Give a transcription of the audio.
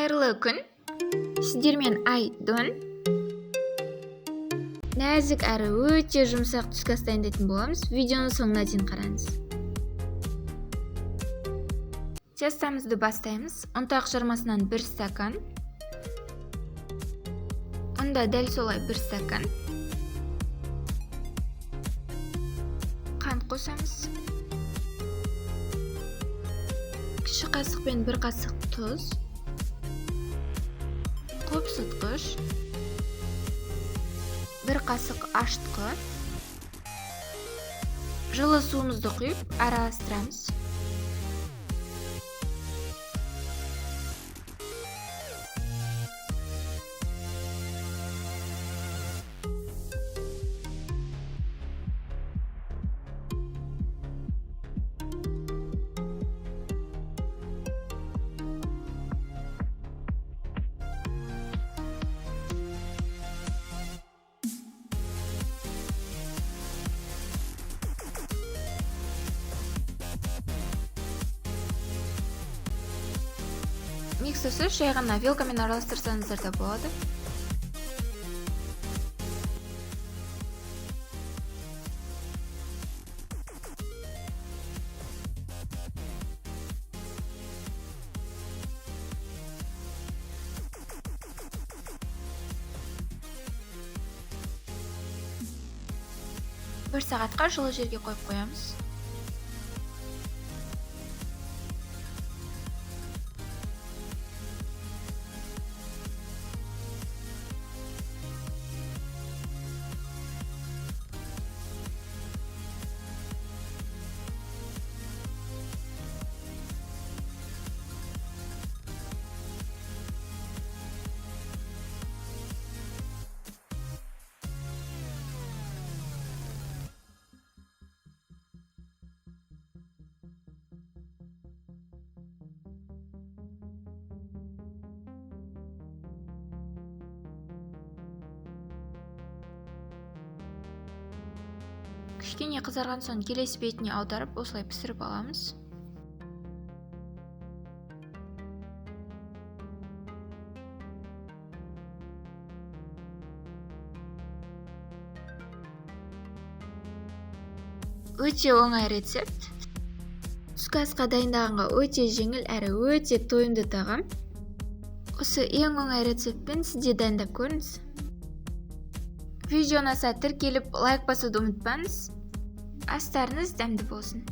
Қайырлы күн. Сіздермен Айдын. Нәзік әрі өте жұмсақ түскі ас дайындайтын боламыз. Видеоны соңына дейін қараңыз. Тестамызды бастаймыз. Ұнтақ жармасынан 1 стакан. Ұнда дәл солай 1 стакан. Қант қосамыз. Кіші қасықпен 1 қасық тұз. Қопсытқыш. 1 қасық аштқы. Жылы суымызды құйып араластырамыз. Миксті жай ғана вилкамен араластырсаңыздар да болады. Бір сағатқа жылы жерге қойып қоямыз. Кішкене қызарған соң келесі бетіне аударып, осылай пісіріп аламыз. Өте оңай рецепт. Түскі асқа дайындағанға өте жеңіл әрі өте тойымды тағам. Осы ең оңай рецептпен сізде дайындап көріңіз. Видеоны аса тіркеліп, лайк басуды ұмытпаңыз. Астарыңыз дәмді болсын.